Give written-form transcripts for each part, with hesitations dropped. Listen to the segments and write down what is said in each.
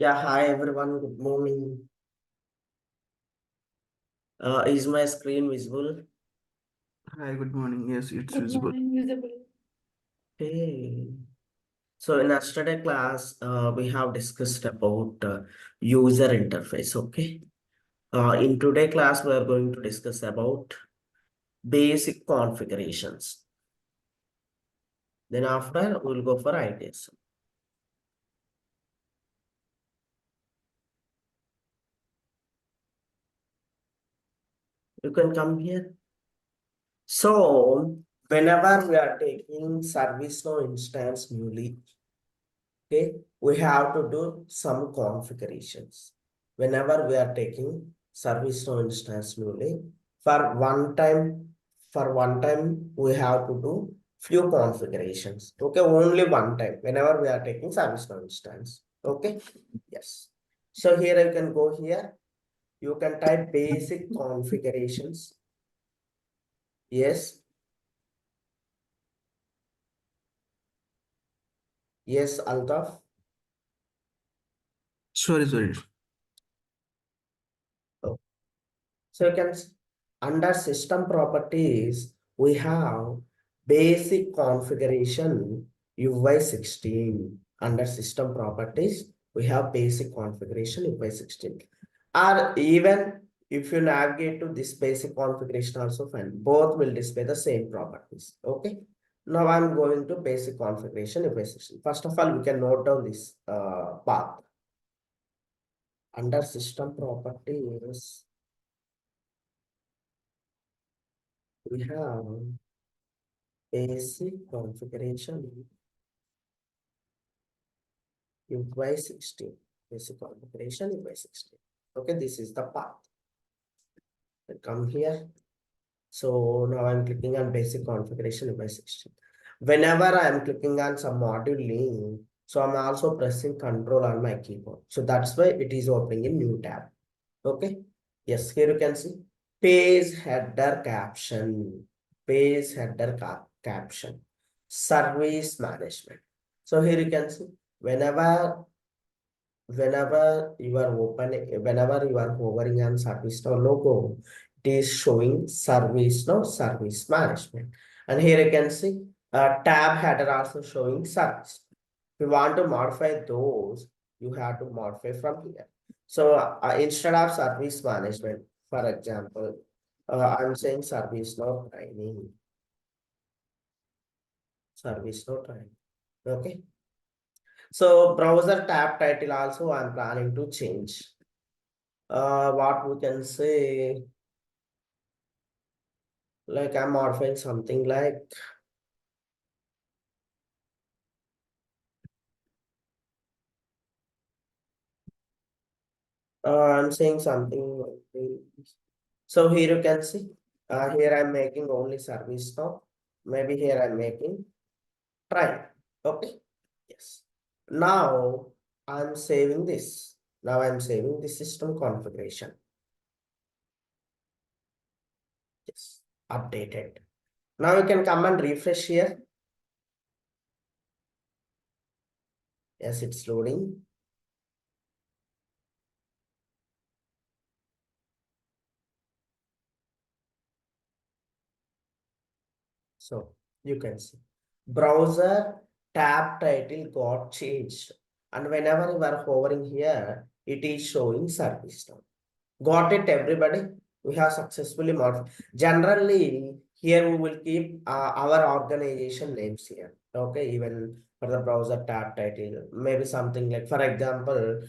Yeah, hi everyone. Good morning. Is my screen visible? Hi, good morning. Yes, it's Good visible. morning, visible. Hey. So in yesterday class, we have discussed about user interface. Okay. In today class, we are going to discuss about basic configurations. Then after, we'll go for ITSM. You can come here. So whenever we are taking Servicenow instance newly, okay, we have to do some configurations. Whenever we are taking Servicenow instance newly, for one time we have to do few configurations. Okay, only one time. Whenever we are taking Servicenow instance. Okay, yes. So here you can go here. You can type basic configurations. Yes, yes, Altaf. Sorry. So you can under system properties, we have basic configuration UI16. Under system properties, we have basic configuration UI16. Or even if you navigate to this basic configuration also fine, both will display the same properties. Okay. Now I'm going to basic configuration UI16. First of all, we can note down this path. Under system properties, we have basic configuration UI16. Basic configuration UI16. Okay, this is the path. I come here. So now I'm clicking on basic configuration UI16. Whenever I'm clicking on some module link, so I'm also pressing control on my keyboard. So that's why it is opening a new tab. Okay. Yes, here you can see page header caption, page header caption, service management. So here you can see whenever whenever you are hovering on Servicenow logo, it is showing Servicenow service management. And here you can see a tab header also showing service. If you want to modify those, you have to modify from here. So instead of service management, for example, I'm saying Servicenow training, Servicenow training. Okay. So browser tab title also I'm planning to change. What we can say, like I'm modifying something like I'm saying something like this. So here you can see, here I'm making only service now. Maybe here I'm making try. Okay. Yes. Now I'm saving this. Now I'm saving the system configuration. Yes. Updated. Now you can come and refresh here. Yes, it's loading. So you can see browser tab title got changed. And whenever you are hovering here, it is showing service now. Got it, everybody? We have successfully modified. Generally, here we will keep our organization names here. Okay, even for the browser tab title, maybe something like, for example,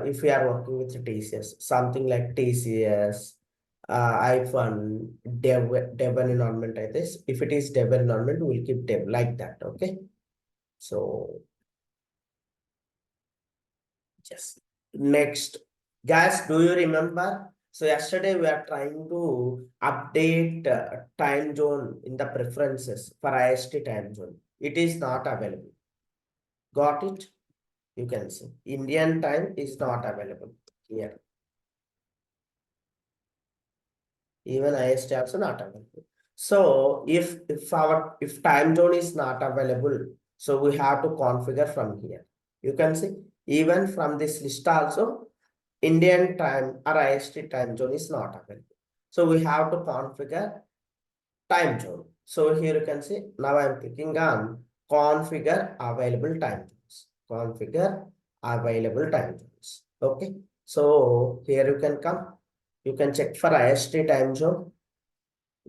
if we are working with TCS, something like TCS, iPhone, dev environment, I think. If it is dev environment, we'll keep dev like that. Okay, so yes. Next, guys, do you remember? So yesterday we are trying to update time zone in the preferences for IST time zone. It is not available. Got it? You can see Indian time is not available here. Even IST also not available. So if time zone is not available, so we have to configure from here. You can see Even from this list also, Indian time or IST time zone is not available. So we have to configure time zone. So here you can see, now I'm clicking on configure available time zones. Configure available time zones. Okay. So here you can come. You can check for IST time zone.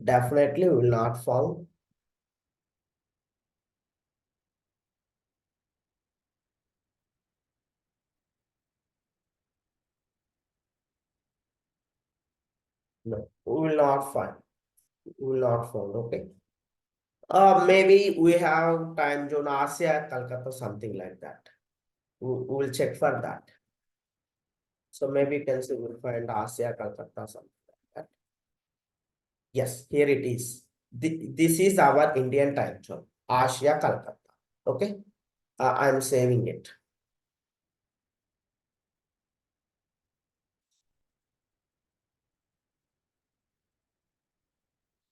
Definitely will not found. No, we will not find. We will not found. Okay. Maybe we have time zone Asia, Calcutta, something like that. We will check for that. So maybe you can see we'll find Asia, Calcutta, something like that. Yes, here it is. This is our Indian time zone, Asia, Calcutta. Okay, I'm saving it.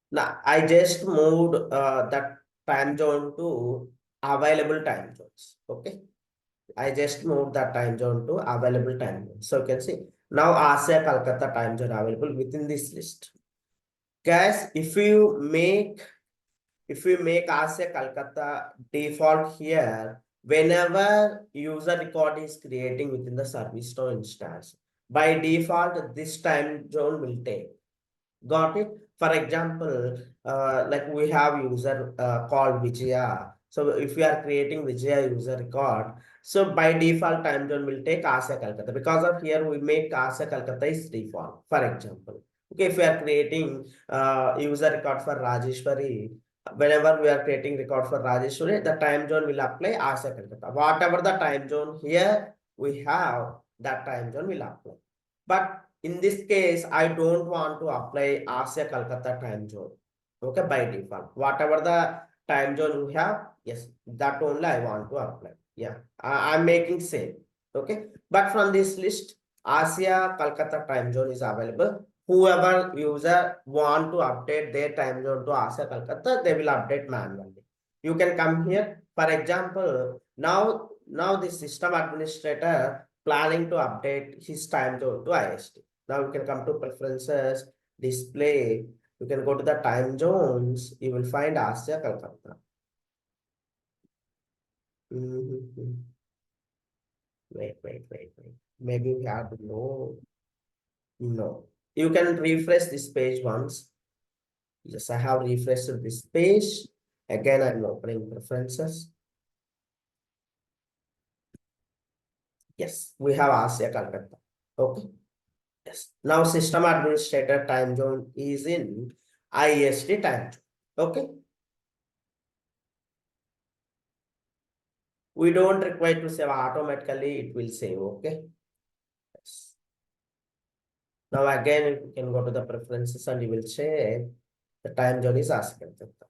Now I just moved that time zone to available time zones. Okay, I just moved that time zone to available time zone. So you can see now Asia, Calcutta time zone available within this list. Guys, if we make Asia Calcutta default here, whenever user record is creating within the ServiceNow instance, by default, this time zone will take. Got it? For example, like we have user called Vijaya. So if we are creating Vijaya user record, so by default time zone will take Asia Calcutta. Because of here we make Asia Calcutta is default. For example, okay, if we are creating user record for Rajeshwari, whenever we are creating record for Rajeshwari, the time zone will apply Asia Calcutta. Whatever the time zone here we have, that time zone will apply. But in this case, I don't want to apply Asia Calcutta time zone. Okay, by default. Whatever the time zone we have, yes, that only I want to apply. Yeah, I'm making same. Okay, but from this list, Asia Calcutta time zone is available. Whoever user want to update their time zone to Asia Calcutta, they will update manually. You can come here. For example, now the system administrator planning to update his time zone to IST. Now you can come to preferences, display. You can go to the time zones. You will find Asia Calcutta. Wait. Maybe we have to know. No. You can refresh this page once. Yes, I have refreshed this page. Again, I'm opening preferences. Yes, we have Asia Calcutta. Okay. Yes. Now system administrator time zone is in IST time zone. Okay. We don't require to save automatically, it will save. Okay. Yes. Now again, you can go to the preferences and you will check the time zone is Asia Calcutta.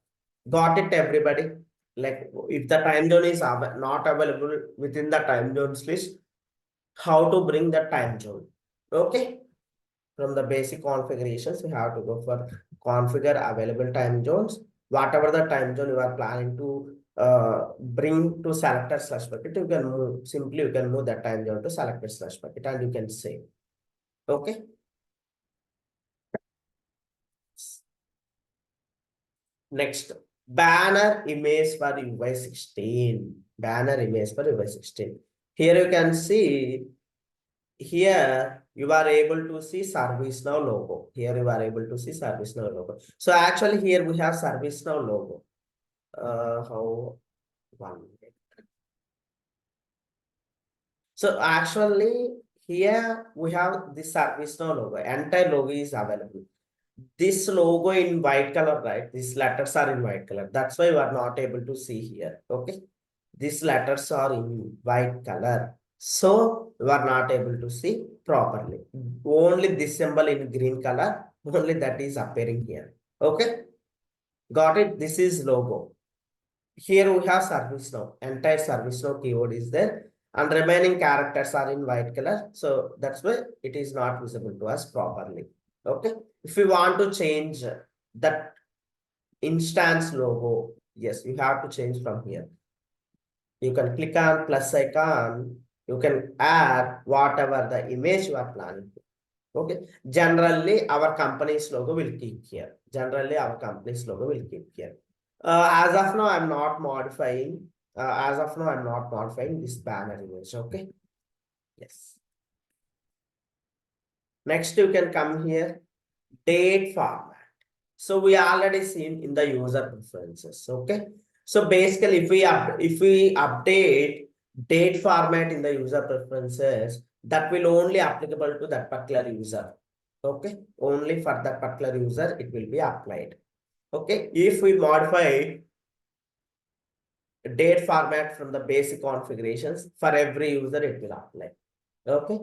Got it, everybody? Like if the time zone is not available within the time zones list, how to bring the time zone? Okay. From the basic configurations, we have to go for configure available time zones. Whatever the time zone you are planning to bring to selector slash bucket, you can move simply. You can move that time zone to selector slash bucket, and you can save. Okay. Next, banner image for UI 16. Banner image for UI 16. Here you can see. Here you are able to see ServiceNow logo. Here you are able to see ServiceNow logo. So actually here we have ServiceNow logo. How one minute. So actually here we have the ServiceNow logo. Entire logo is available. This logo in white color, right? These letters are in white color. That's why you are not able to see here. Okay. These letters are in white color. So you are not able to see properly. Only this symbol in green color, only that is appearing here. Okay. Got it? This is logo. Here we have ServiceNow. Entire ServiceNow keyword is there. And remaining characters are in white color. So that's why it is not visible to us properly. Okay. If you want to change that instance logo, yes, you have to change from here. You can click on plus icon You can add whatever the image you are planning. Okay. Generally, our company's logo will keep here. Generally, our company's logo will keep here. As of now, I'm not modifying. As of now, I'm not modifying this banner image. Okay. Yes. Next, you can come here. Date format. So we already seen in the user preferences. Okay. So basically, if we update date format in the user preferences, that will only applicable to that particular user. Okay. Only for that particular user, it will be applied. Okay. If we modify date format from the basic configurations, for every user, it will apply. Okay.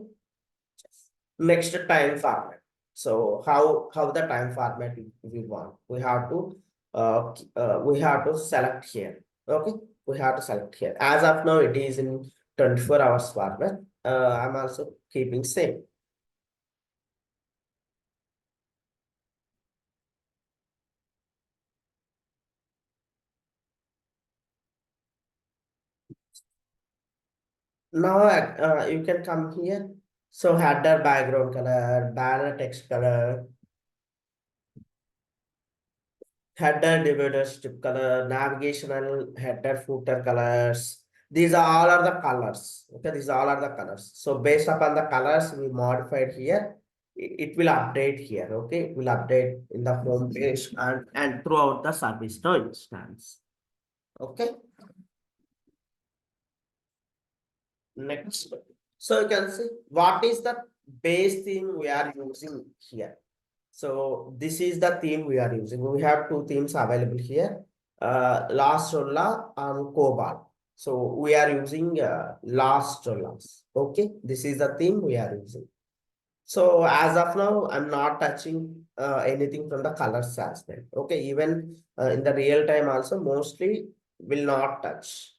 Next, time format. So how the time format we want? We have to select here. Okay, we have to select here. As of now, it is in 24 hours format. I'm also keeping same. Now you can come here. So header background color, banner text color, header divider strip color, navigational header footer colors. These are all are the colors. Okay, these all are the colors. So based upon the colors we modified here, it will update here. Okay, it will update in the home page and throughout the Servicenow instance. Okay, next. So you can see what is the base theme we are using here. So this is the theme we are using. We have two themes available here. Last Rolla and Cobalt. So we are using last Rollas. Okay, this is the theme we are using. So as of now, I'm not touching anything from the colors aspect. Okay, even in the real time also mostly will not touch.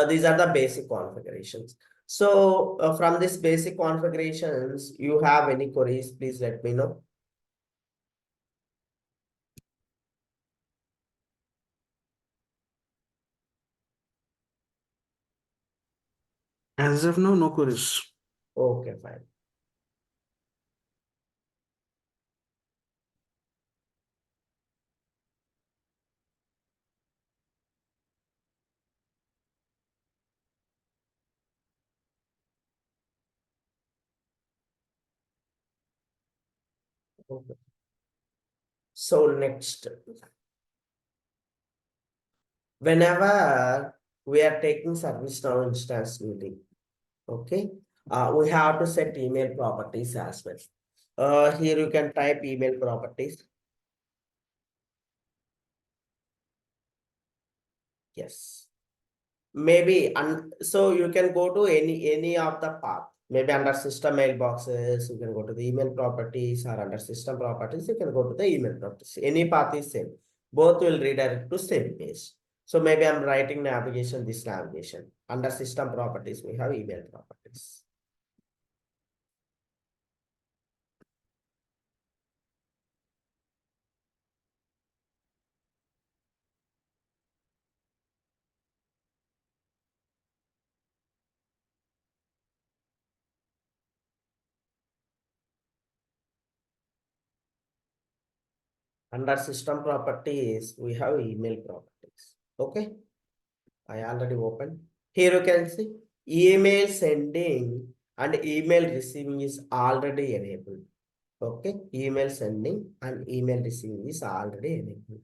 These are the basic configurations. So from these basic configurations, you have any queries, please let me know. As of now, no queries. Okay, fine. Okay. So next, whenever we are taking Servicenow instance meeting, okay, we have to set email properties as well. Here you can type email properties. Yes. Maybe, so you can go to any of the path. Maybe under system mailboxes, you can go to the email properties, or under system properties, you can go to the email properties. Any path is same. Both will redirect to same page. So maybe I'm writing navigation, this navigation. Under system properties, we have email properties. Under system properties, we have email properties. Okay, I already opened. Here you can see email sending and email receiving is already enabled. Okay, email sending and email receiving is already enabled.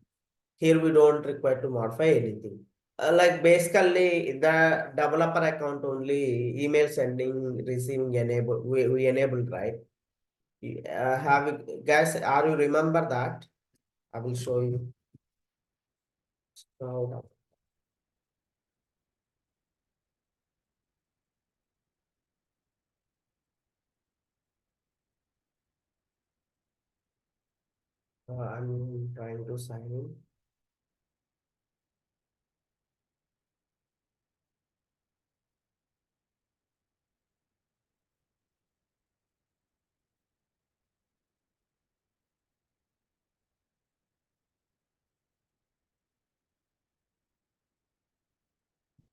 Here we don't require to modify anything. Like basically the developer account only email sending, receiving enable, we enabled, right? Have you guys, are you remember that? I will show you. So, I'm trying to sign in.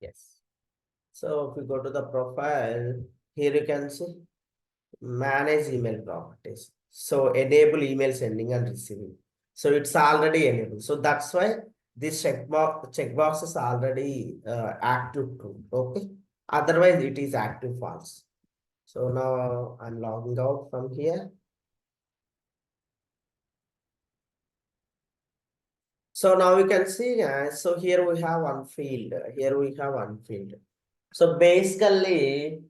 Yes. So if we go to the profile, here you can see manage email properties. So enable email sending and receiving. So it's already enabled. So that's why this checkbox is already active true. Okay. Otherwise it is active false. So now I'm logging out from here. So now you can see, so here we have one field. Here we have one field. So basically,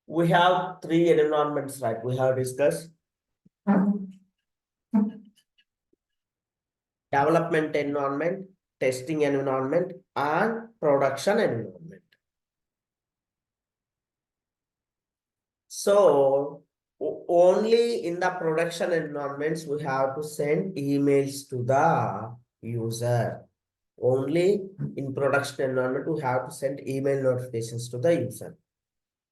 we have three environments, right? We have discussed development environment, testing environment, and production environment. So only in the production environments, we have to send emails to the user. Only in production environment, we have to send email notifications to the user.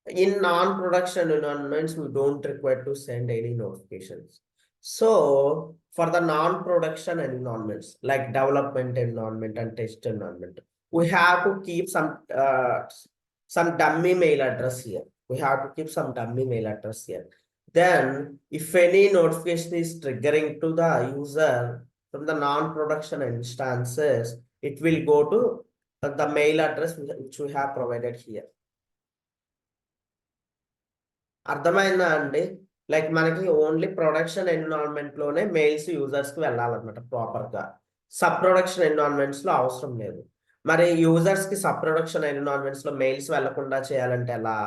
In non-production environments, we don't require to send any notifications. So for the non-production environments, like development environment and test environment, we have to keep some dummy mail address here. We have to keep some dummy mail address here. Then if any notification is triggering to the user from the non-production instances, it will go to the mail address which we have provided here. అర్థమైందా అండి? Like మనకి only production environment లోనే mails users కి వెళ్ళాలన్నమాట proper గా. Sub production environments లో అవసరం లేదు. మరి యూజర్స్ కి సబ్ ప్రొడక్షన్ ఎన్విరాన్మెంట్స్ లో మెయిల్స్ వెళ్లకుండా చేయాలంటే ఎలా?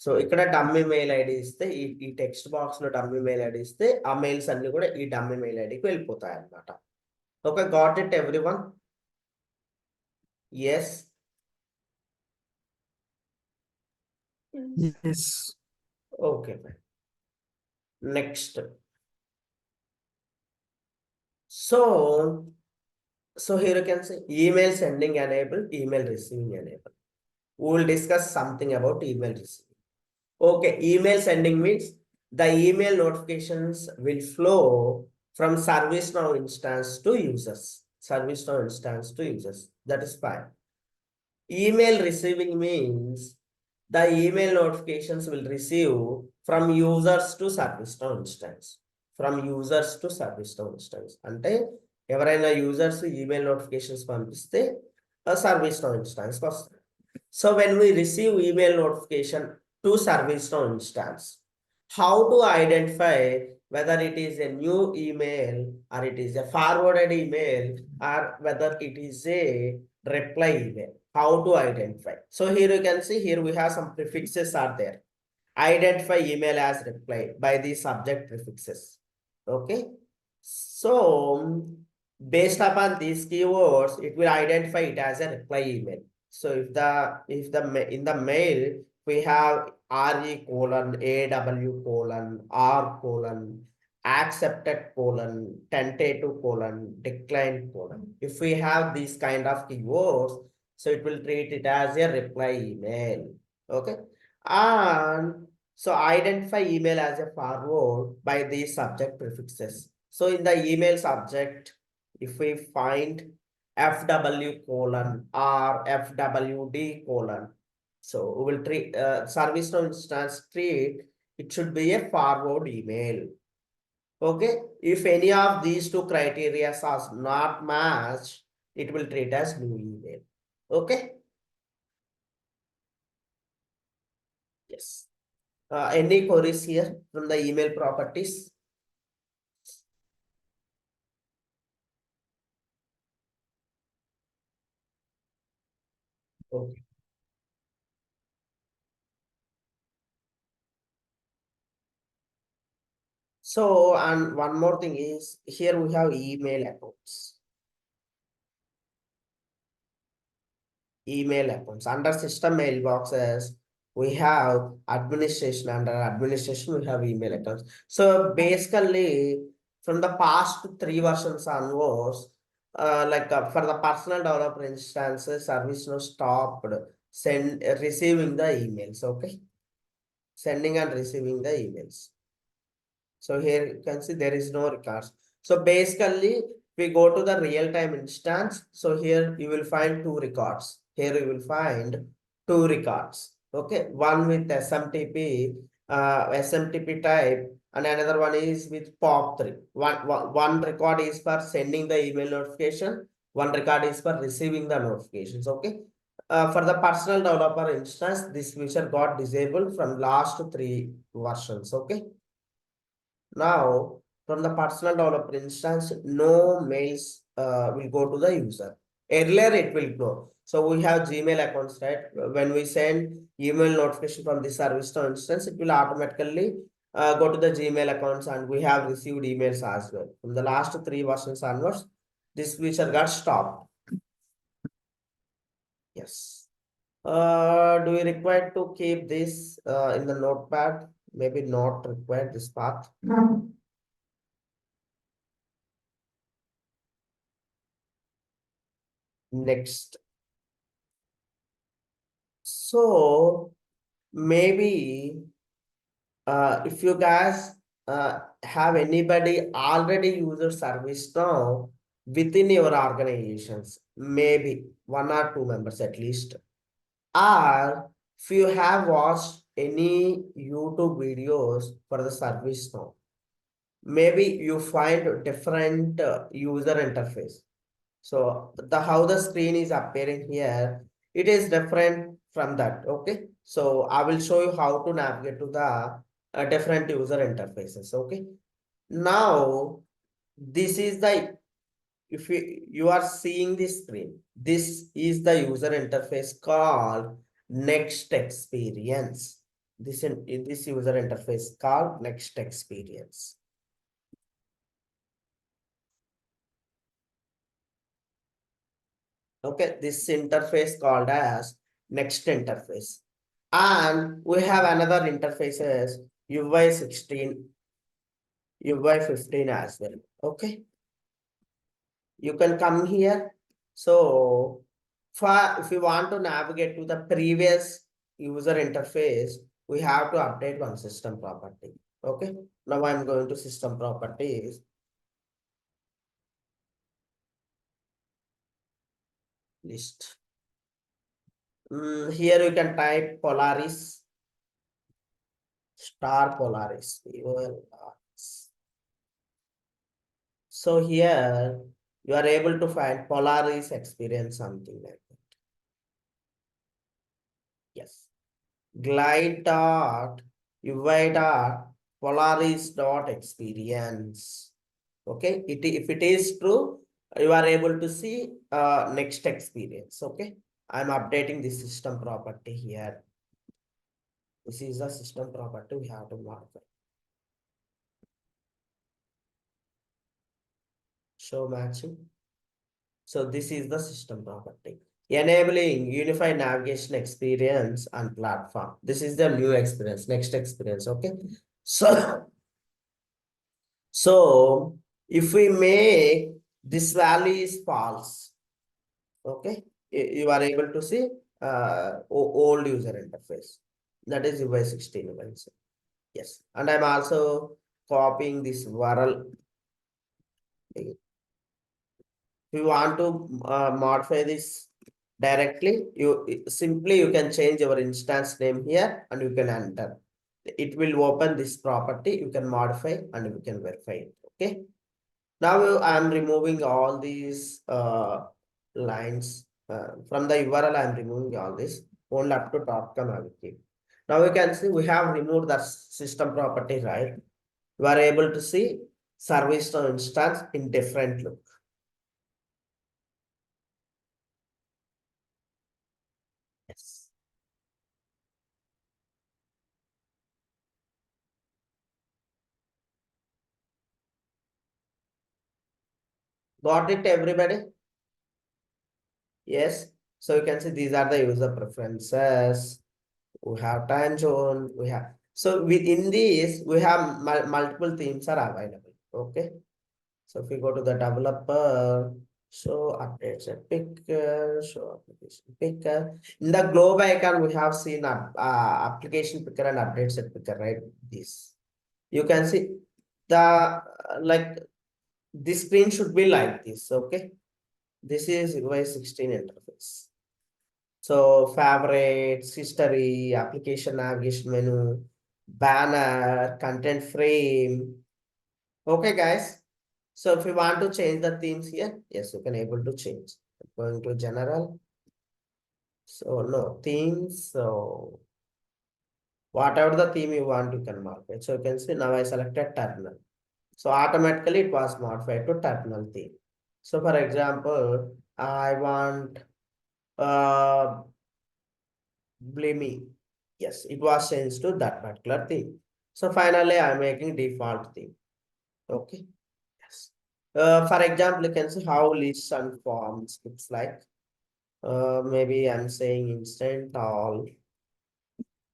సో ఇక్కడ డమ్మీ మెయిల్ ఐడి ఇస్తే ఈ టెక్స్ట్ బాక్స్ లో డమ్మీ మెయిల్ ఐడి ఇస్తే ఆ మెయిల్స్ అన్ని కూడా ఈ డమ్మీ మెయిల్ ఐడికి వెళ్ళిపోతాయి అన్నమాట. Okay, got it everyone? Yes. Yes. Okay, next. So here you can see email sending enabled, email receiving enabled. We will discuss something about email receiving. Okay, email sending means the email notifications will flow from ServiceNow instance to users. ServiceNow instance to users. That is fine. Email receiving means the email notifications will receive from users to ServiceNow instance. From users to ServiceNow instance. అంటే ఎవరైనా users email notifications పంపిస్తే ServiceNow instance వస్తుంది. So when we receive email notification to ServiceNow instance, how to identify whether it is a new email or it is a forwarded email or whether it is a reply email? How to identify? So here you can see, here we have some prefixes are there. Identify email as reply by the subject prefixes. Okay, so based upon these keywords, it will identify it as a reply email. So in the mail we have RE colon AW colon R colon accepted colon tentative colon declined colon. If we have these kind of keywords, so it will treat it as a reply email. Okay, and so identify email as a forward by these subject prefixes. So in the email subject, if we find FW colon or FWD colon, so we will treat ServiceNow instance treat it should be a forward email. Okay, if any of these two criteria are not matched, it will treat as new email. Okay, yes. Any queries here from the email properties? Okay. So, and one more thing is here we have email accounts. Email accounts under system mailboxes, we have administration. Under administration, we have email accounts. So basically, from the past 3 versions onwards, for the personal developer instances, ServiceNow stopped receiving the emails. Okay, sending and receiving the emails. So here you can see there is no records. So basically, we go to the real-time instance. So here you will find 2 records. Here you will find two records. Okay, one with SMTP type, and another one is with POP3. One record is for sending the email notification, one record is for receiving the notifications. Okay. For the personal developer instance, this feature got disabled from last 3 versions. Okay. Now, from the personal developer instance, no mails will go to the user. Earlier, it will go. So we have Gmail accounts, right? When we send email notification from the Servicenow instance, it will automatically go to the Gmail accounts, and we have received emails as well. From the last 3 versions onwards, this feature got stopped. Yes. Do we require to keep this in the notepad? Maybe not required this part. Next. So maybe if you guys have anybody already used ServiceNow within your organizations, maybe 1 or 2 members at least, or if you have watched any YouTube videos for the ServiceNow, maybe you find different user interface. So the how the screen is appearing here, it is different from that. Okay. So I will show you how to navigate to the different user interfaces. Okay. Now this is the, if you are seeing this screen, this is the user interface called next experience. This user interface called next experience. Okay, this interface called as next interface. And we have another interfaces UI 16, UI 15 as well. Okay, you can come here. So if you want to navigate to the previous user interface, we have to update one system property. Okay, now I'm going to system properties. List. Here you can type Polaris, star Polaris. So here you are able to find Polaris experience, something like that. Yes. Glide dot UI dot Polaris dot experience. Okay. If it is true, you are able to see next experience. Okay. I'm updating the system property here. This is the system property we have to modify. Show matching. So this is the system property. Enabling unified navigation experience and platform. This is the new experience, next experience. Okay. So if we make this value is false, okay, you are able to see old user interface. That is UI 16. Yes. And I'm also copying this URL. If you want to modify this directly, you can change your instance name here and you can enter. It will open this property. You can modify and you can verify it. Okay. Now I'm removing all these lines from the URL. I'm removing all this. Only up to .com I will keep. Now you can see we have removed the system property, right? You are able to see service instance in different look. Yes. Got it, everybody? Yes. So you can see these are the user preferences. We have time zone. We have, so within these we have multiple themes are available. Okay. So if we go to the developer, show updates and picker, show application picker. In the globe icon, we have seen application picker and updates and picker, right? This you can see the like this screen should be like this. Okay. This is UI 16 interface. So favorites, history, application navigation menu, banner, content frame. Okay, guys. So if you want to change the themes here, yes, you can able to change. Going to general. So no themes. So whatever the theme you want, you can mark it. So you can see now I selected terminal. So automatically it was modified to terminal theme. So for example, I want blaming. Yes, it was changed to that particular theme. So finally, I'm making default theme. Okay. Yes. For example, you can see how lists and forms looks like. Maybe I'm saying instant all.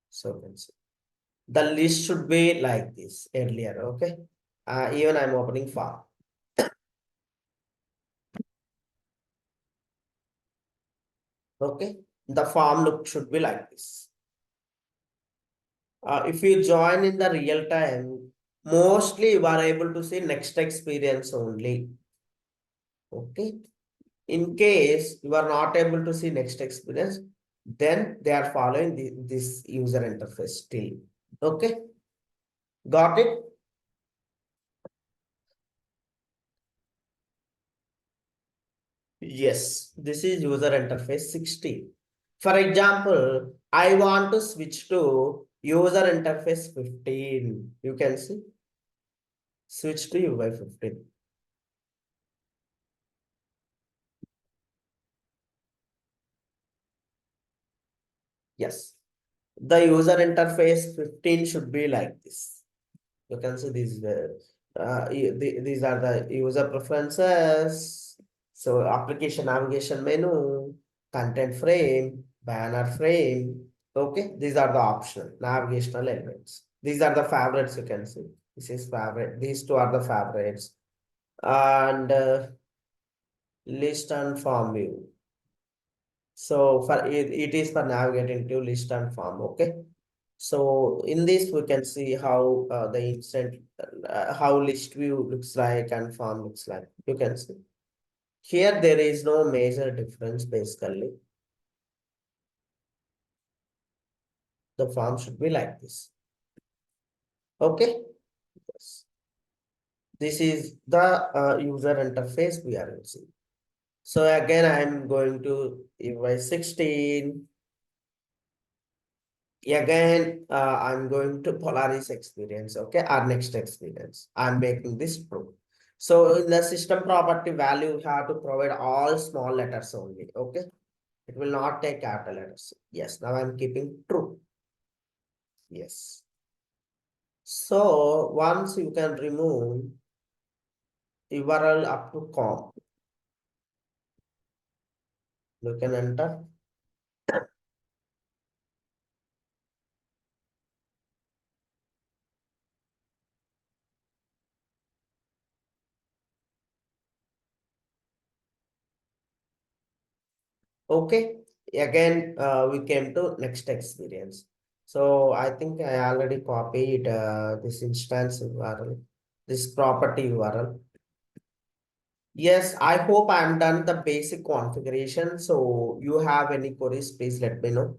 So you can see the list should be like this earlier. Okay. Even I'm opening form. Okay. The form look should be like this. If you join in the real time, mostly you are able to see next experience only. Okay. In case you are not able to see next experience, then they are following this user interface still. Okay. Got it? Yes. This is user interface 16. For example, I want to switch to user interface 15. You can see. Switch to UI 15. Yes. The user interface 15 should be like this. You can see these these are the user preferences. So application navigation menu, content frame, banner frame. Okay, these are the optional navigational elements. These are the favorites you can see. This is favorite. These two are the favorites. And list and form view. So for it is for navigating to list and form. Okay. So in this, we can see how the instant, how list view looks like and form looks like. You can see here there is no major difference basically. The form should be like this. Okay. Yes. This is the user interface we are using. So again, I'm going to UI 16. Again, I'm going to Polaris experience, okay, our next experience. I'm making this true. So in the system property value, you have to provide all small letters only, okay? It will not take capital letters. Yes, now I'm keeping true. Yes. So once you can remove URL up to com, you can enter. Okay, again, we came to next experience. So I think I already copied this instance URL, this property URL. Yes, I hope I'm done the basic configuration. So you have any queries, please let me know.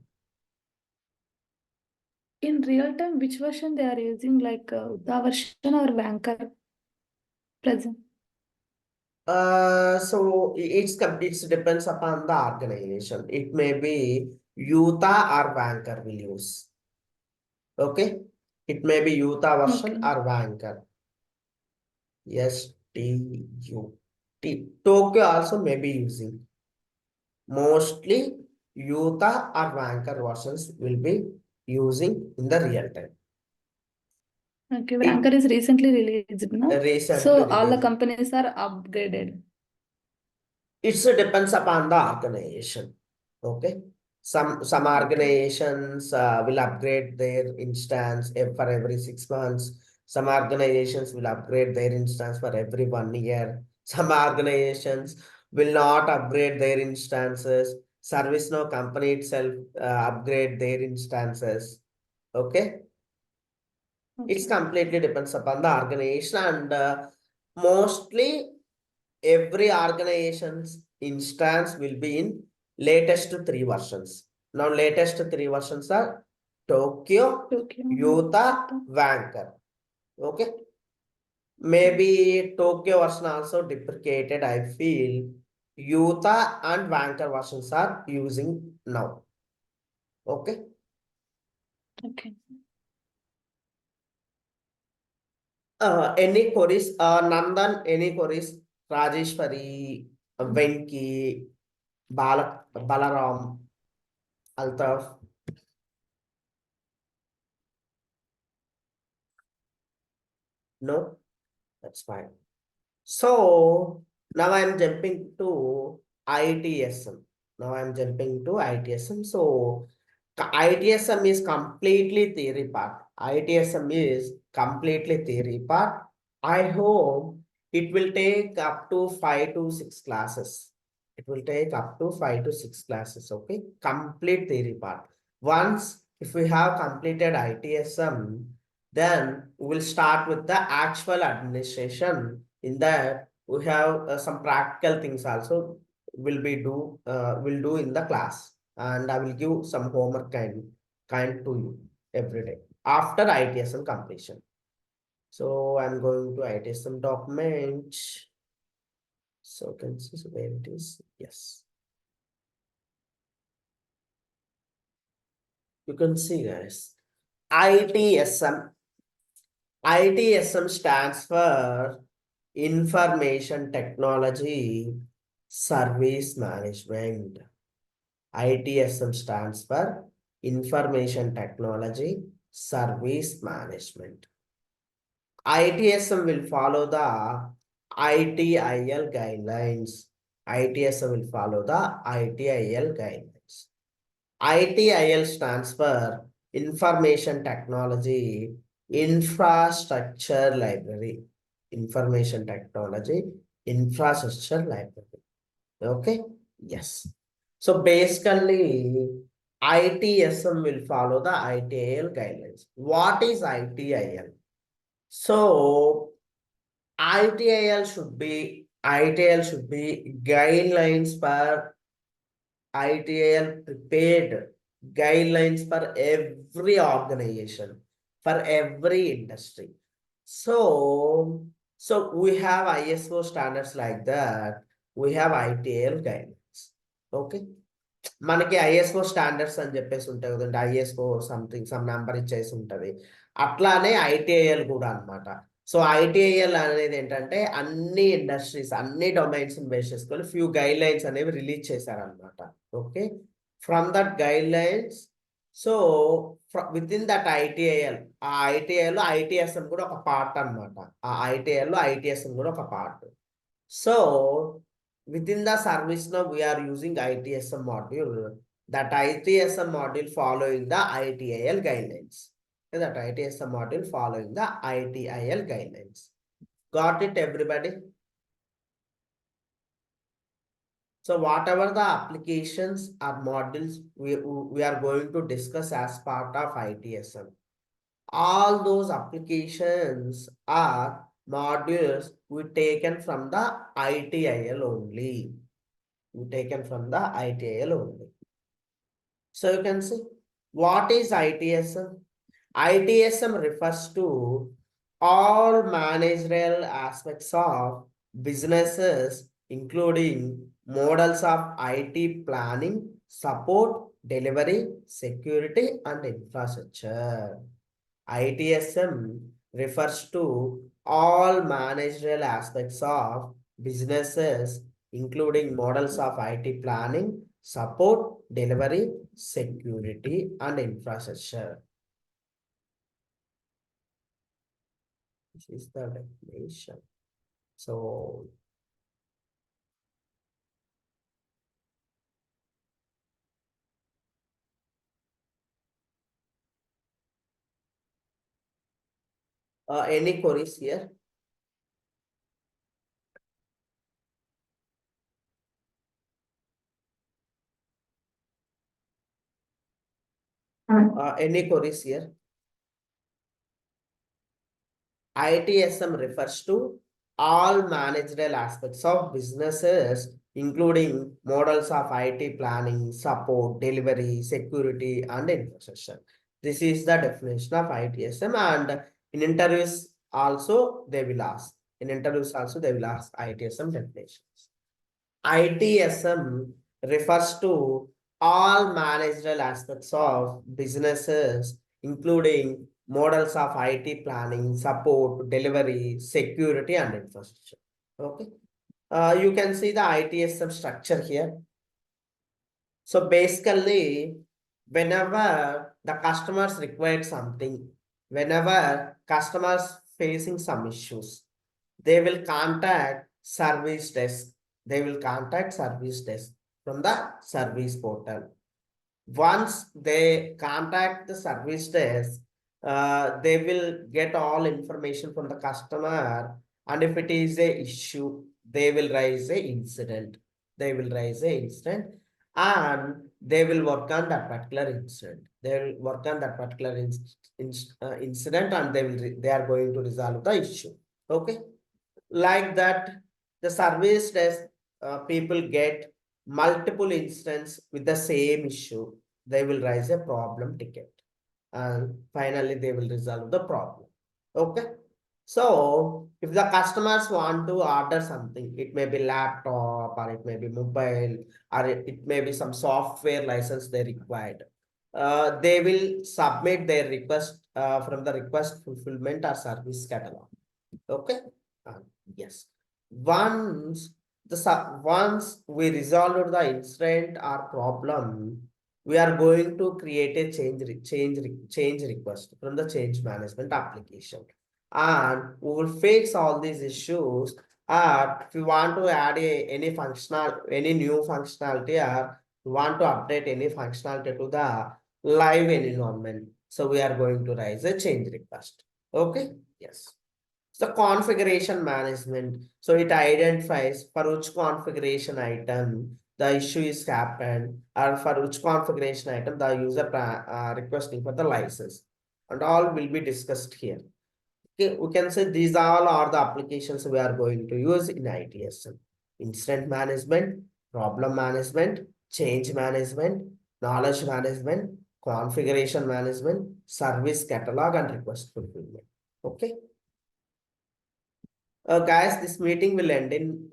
In real time, which version they are using, like the version or Vanker present? So it's depends upon the organization. It may be Utah or Vanker will use. Okay, it may be Utah version Okay. or Vanker. Yes, TU. Tokyo also may be using. Mostly Utah or Vanker versions will be using in the real time. Okay, It Vanker is recently released, no? recently So all the released. companies are upgraded. It depends upon the organization. Okay. Some Okay. organizations will upgrade their instance for every 6 months. Some organizations will upgrade their instance for every 1 year. Some organizations will not upgrade their instances. ServiceNow company itself upgrade their instances. Okay. It's Okay. completely depends upon the organization and mostly every organization's instance will be in latest 3 versions. Now latest 3 versions are Tokyo, Yuta, Vanker. Okay. Maybe Tokyo version also deprecated. I feel Yuta and Vanker versions are using now. Okay. Okay. Any queries? Nandan, any queries? Rajeshwari, Venki, Balaram, Altaf. No, that's fine. So now I'm jumping to ITSM. Now I'm jumping to ITSM. So ITSM is completely theory part. ITSM is completely theory part. I hope it will take up to 5 to 6 classes. It will take up to 5 to 6 classes. Okay, complete theory part. Once if we have completed ITSM, then we will start with the actual administration. In that we have some practical things also will do in the class, and I will give some homework kind to you every day after ITSM completion. So I'm going to ITSM document. So can see where it is. Yes, you can see guys. ITSM. ITSM stands for Information Technology Service Management. ITSM stands for Information Technology Service Management. ITSM will follow the ITIL guidelines. ITSM will follow the ITIL guidelines. ITIL stands for Information Technology Infrastructure Library. Information Technology Infrastructure Library. Okay, yes. So basically, ITSM will follow the ITIL guidelines. What is ITIL? So ITIL should be guidelines for ITIL prepared guidelines for every organization, for every industry. So we have ISO standards like that. We have ITIL guidelines. Okay. మనకి ISO standards అని చెప్పేసి ఉంటాయి కదండి, ISO something some number ఇచ్చేసి ఉంటది. అట్లానే ITIL కూడా అన్నమాట. సో ఐటీఐఎల్ అనేది ఏంటంటే అన్ని ఇండస్ట్రీస్ అన్ని డొమైన్స్ బేస్ చేసుకొని ఫ్యూ గైడ్ లైన్స్ అనేవి రిలీజ్ చేశారనమాట. Okay, from that guide lines, so with in that ITIL, ఆ ఐటీఐఎల్ ఐటీఎస్ఎం కూడా ఒక పార్ట్ అన్నమాట. ఆ ఐటీఐఎల్ ఐటీఎస్ఎం కూడా ఒక part. So within the Servicenow we are using ITSM module. That ITSM module following the ITIL guidelines. That ITSM module following the ITIL guidelines. Got it, everybody? So whatever the applications or modules we are going to discuss as part of ITSM, all those applications are modules we taken from the ITIL only. We taken from the ITIL only. So you can see what is ITSM. ITSM refers to all managerial aspects of businesses, including models of IT planning, support, delivery, security, and infrastructure. ITSM refers to all managerial aspects of businesses, including models of IT planning, support, delivery, security, and infrastructure. This is the definition. So any queries here? Any queries here? ITSM refers to all managerial aspects of businesses, including models of IT planning, support, delivery, security, and infrastructure. This is the definition of ITSM, and in interviews also they will ask. In interviews also they will ask ITSM definitions. ITSM refers to all managerial aspects of businesses, including models of IT planning, support, delivery, security, and infrastructure. Okay. You can see the ITSM structure here. So basically, whenever the customers require something, whenever customers facing some issues, they will contact service desk. They will contact service desk from the service portal. Once they contact the service desk, they will get all information from the customer, and if it is a issue, they will raise a incident. They will raise a incident, and they will work on that particular incident. They will work on that particular incident, and they are going to resolve the issue. Okay, like that, the service desk people get multiple incidents with the same issue. They will raise a problem ticket, and finally they will resolve the problem. Okay, so if the customers want to order something, it may be laptop, or it may be mobile, or it may be some software license they required. They will submit their request from the request fulfillment or service catalog. Okay. Yes. Once once we resolved the incident or problem, we are going to create a change request from the change management application, and we will fix all these issues. If we want to add any new functionality, or we want to update any functionality to the live environment, so we are going to raise a change request. Okay. Yes. So configuration management. So it identifies for which configuration item the issue is happened, or for which configuration item the user requesting for the license, and all will be discussed here. Okay, we can say these all are the applications we are going to use in ITSM: incident management, problem management, change management, knowledge management, configuration management, service catalog, and request fulfillment. Okay. Guys, this meeting will end in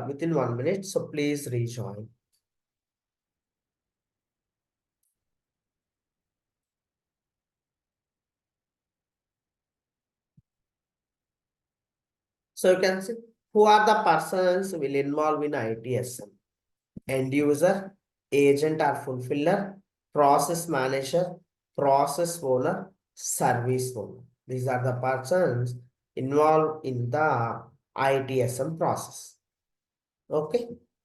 within 1 minute, so please rejoin. So you can see who are the persons will involve in ITSM: end user, agent or fulfiller, process manager, process owner, service owner. These are the persons involved in the ITSM process. Okay.